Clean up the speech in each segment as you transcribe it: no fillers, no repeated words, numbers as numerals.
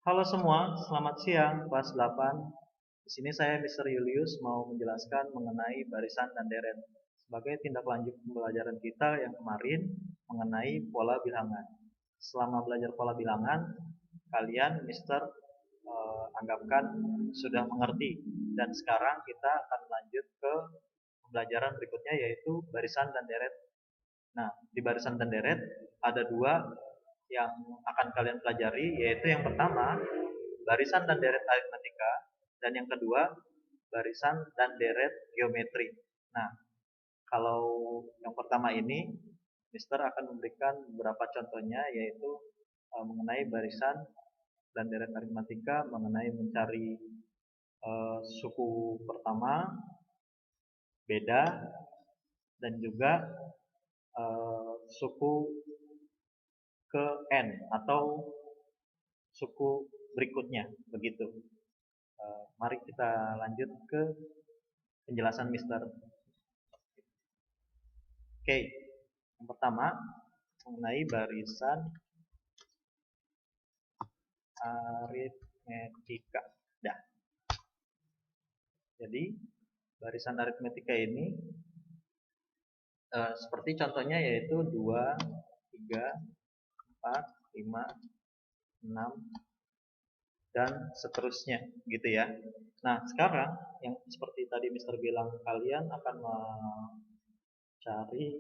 Halo semua, selamat siang kelas 8. Di sini saya Mr. Julius mau menjelaskan mengenai barisan dan deret sebagai tindak lanjut pembelajaran kita yang kemarin mengenai pola bilangan. Selama belajar pola bilangan, kalian Mr. Anggapkan sudah mengerti dan sekarang kita akan lanjut ke pembelajaran berikutnya yaitu barisan dan deret. Nah, di barisan dan deret ada dua yang akan kalian pelajari, yaitu yang pertama barisan dan deret aritmatika dan yang kedua barisan dan deret geometri. Nah, kalau yang pertama ini Mister akan memberikan beberapa contohnya, yaitu mengenai barisan dan deret aritmatika, mengenai mencari suku pertama, beda, dan juga suku ke n atau suku berikutnya, begitu. Mari kita lanjut ke penjelasan Mister. Oke, yang pertama mengenai barisan aritmetika. Dah. Jadi barisan aritmetika ini seperti contohnya yaitu 2, 3, 4, 5, 6, dan seterusnya gitu ya. Nah, sekarang yang seperti tadi Mister bilang, kalian akan mencari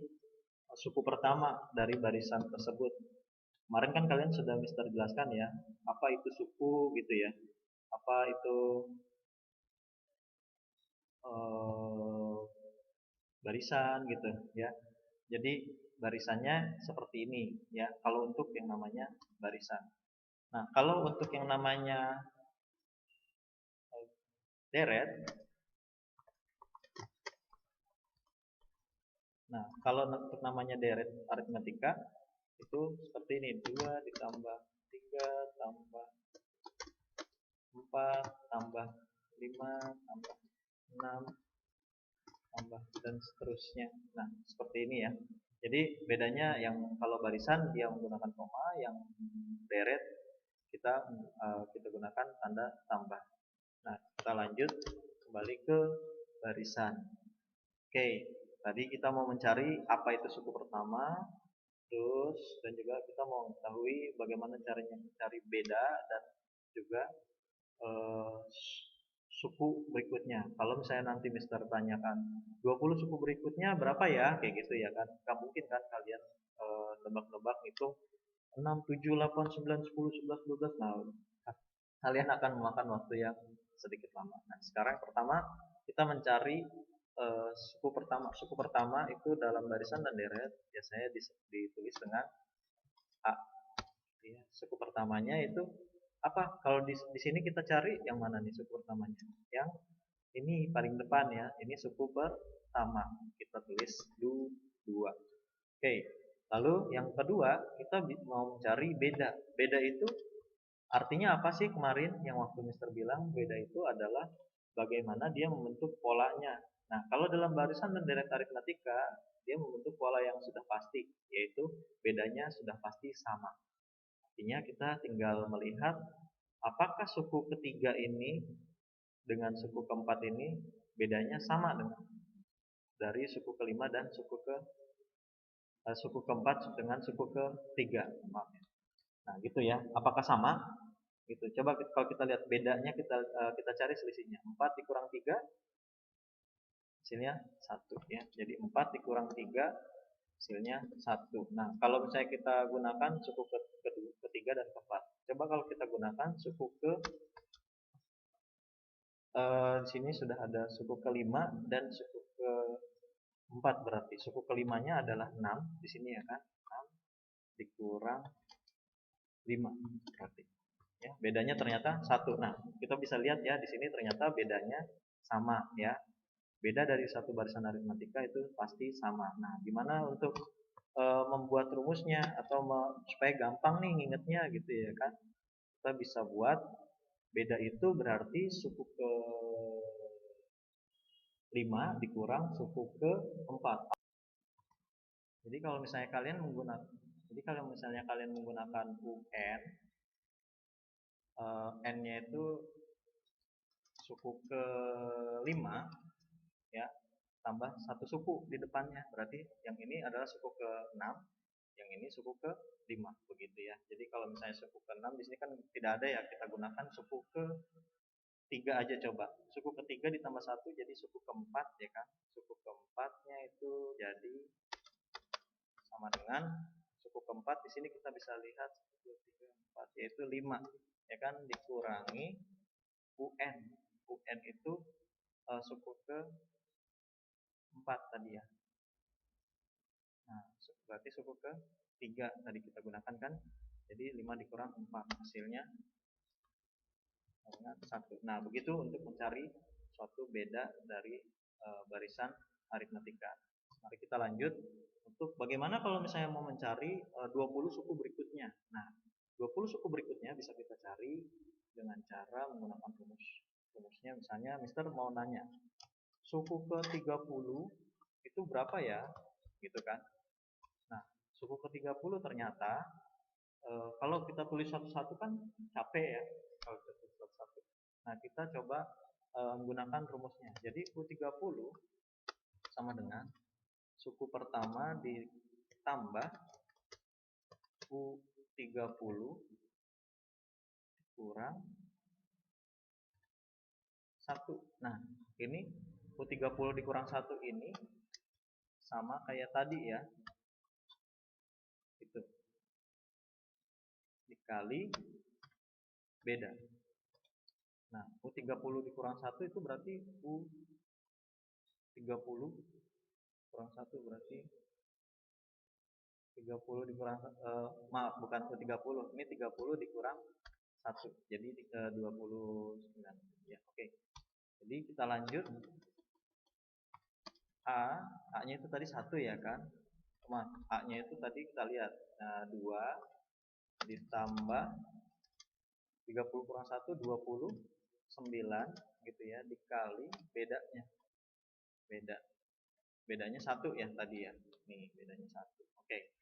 suku pertama dari barisan tersebut. Kemarin kan kalian sudah Mister jelaskan ya, apa itu suku gitu ya, apa itu barisan gitu ya. Jadi barisannya seperti ini ya, kalau untuk yang namanya barisan. Nah, kalau untuk yang namanya deret, nah kalau untuk namanya deret aritmetika itu seperti ini, 2 ditambah 3 tambah 4 tambah 5 tambah 6 tambah dan seterusnya. Nah, seperti ini ya. Jadi bedanya yang kalau barisan dia menggunakan koma, yang deret kita gunakan tanda tambah. Nah, kita lanjut kembali ke barisan. Oke, tadi kita mau mencari apa itu suku pertama, terus dan juga kita mau mengetahui bagaimana caranya mencari beda dan juga eh, suku berikutnya. Kalau misalnya nanti Mister tanyakan 20 suku berikutnya berapa ya? Kayak gitu ya kan. Gak mungkin kan kalian nebak-nebak hitung 6, 7, 8, 9, 10, 11, 12. Nah, kalian akan memakan waktu yang sedikit lama. Nah, sekarang pertama kita mencari suku pertama. Suku pertama itu dalam barisan dan deret biasanya ditulis dengan A. Ya, suku pertamanya itu apa? Kalau di sini kita cari yang mana nih suku pertamanya? Yang ini paling depan ya. Ini suku pertama. Kita tulis 2. Oke. Lalu yang kedua kita mau mencari beda. Beda itu artinya apa sih kemarin yang waktu Mister bilang beda itu adalah bagaimana dia membentuk polanya. Nah, kalau dalam barisan dan deret aritmatika dia membentuk pola yang sudah pasti, yaitu bedanya sudah pasti sama. Artinya kita tinggal melihat apakah suku ketiga ini dengan suku keempat ini bedanya sama dengan dari suku kelima dan suku keempat dengan suku ketiga. Maaf ya. Nah, gitu ya. Apakah sama? Gitu. Coba kalau kita lihat bedanya kita cari selisihnya. 4 dikurang 3 hasilnya 1 ya. Jadi 4 dikurang 3 hasilnya 1. Nah, kalau misalnya kita gunakan suku ketiga dan keempat. Coba kalau kita gunakan suku di sini sudah ada suku kelima dan suku keempat, berarti suku kelimanya adalah 6 di sini ya kan. 6 dikurang 5 berarti. Ya, bedanya ternyata 1. Nah, kita bisa lihat ya di sini ternyata bedanya sama ya. Beda dari satu barisan aritmatika itu pasti sama. Nah, gimana untuk membuat rumusnya atau supaya gampang nih ngingetnya gitu ya kan? Kita bisa buat beda itu berarti suku ke 5 dikurang suku ke 4. Jadi kalau misalnya kalian menggunakan UN N-nya itu suku ke-5 ya, tambah satu suku di depannya. Berarti yang ini adalah suku ke-6, yang ini suku ke-5 begitu ya. Jadi kalau misalnya suku ke-6 di sini kan tidak ada ya, kita gunakan suku ke-3 aja coba. Suku ke-3 ditambah 1 jadi suku ke-4 ya kan. Suku ke-4-nya itu jadi sama dengan suku ke-4 di sini kita bisa lihat 1 2 3 4 yaitu 5 ya kan, dikurangi UN. UN itu suku ke-4 tadi ya. Nah, berarti suku ke-3 tadi kita gunakan kan. Jadi 5 dikurang 4 hasilnya dengan 1. Nah, begitu untuk mencari suatu beda dari barisan aritmetika. Mari kita lanjut untuk bagaimana kalau misalnya mau mencari 20 suku berikutnya. Nah, 20 suku berikutnya bisa kita cari dengan cara menggunakan rumus. Rumusnya misalnya Mister mau nanya, suku ke-30 itu berapa ya? Gitu kan. Nah, suku ke-30 ternyata kalau kita tulis satu-satu kan capek ya kalau kita tulis satu-satu. Nah, kita coba menggunakan rumusnya. Jadi U30 sama dengan suku pertama ditambah U30 kurang 1. Nah, ini U30 dikurang 1 ini sama kayak tadi ya. Itu. Dikali beda. Nah, U30 dikurang 1 itu berarti U30 kurang 1 berarti 30 dikurang maaf bukan U30, ini 30 dikurang 1. Jadi 29 ya. Oke. Jadi kita lanjut. A-nya itu tadi 1 ya kan? Maaf, A-nya itu tadi kita lihat. Nah, 2 ditambah 30 kurang 1 29 gitu ya, dikali bedanya. Bedanya 1 ya tadi ya. Nih, bedanya 1. Oke.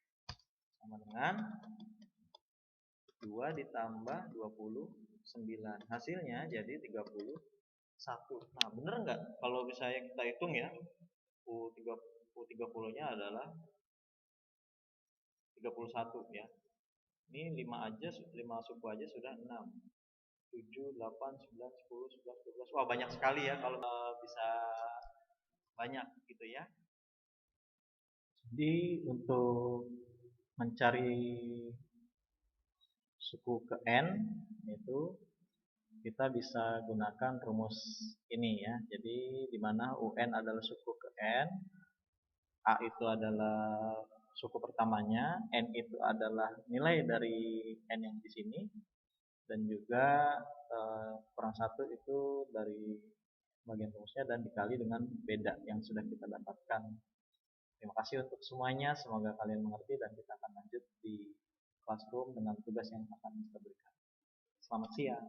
Sama dengan 2 ditambah 29. Hasilnya jadi 31. Nah, bener nggak kalau misalnya kita hitung ya, U30-nya adalah 31 ya. Ini 5 aja, 5 suku aja sudah 6. 7, 8, 9, 10, 11, 12. Wah, banyak sekali ya kalau bisa banyak gitu ya. Jadi untuk mencari suku ke N itu kita bisa gunakan rumus ini ya. Jadi di mana UN adalah suku ke N, A itu adalah suku pertamanya, N itu adalah nilai dari N yang di sini, dan juga kurang 1 itu dari bagian rumusnya dan dikali dengan beda yang sudah kita dapatkan. Terima kasih untuk semuanya, semoga kalian mengerti dan kita akan lanjut di classroom dengan tugas yang akan kita berikan. Selamat siang.